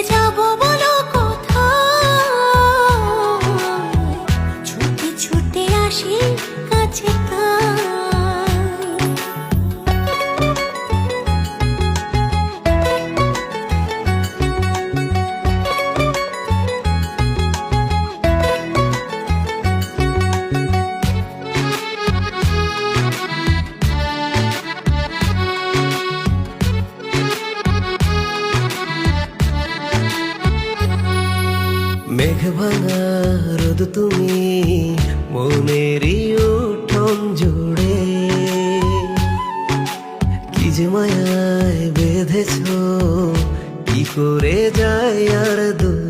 যাব বলো কোথায়, ছুটে ছুটে আসি কাছে মেঘ ভাঙা রোদ তুমি মনেরই উঠোন জুড়ে, কি যে মায়ায় বেঁধেছ, কি করে যায় আর দূর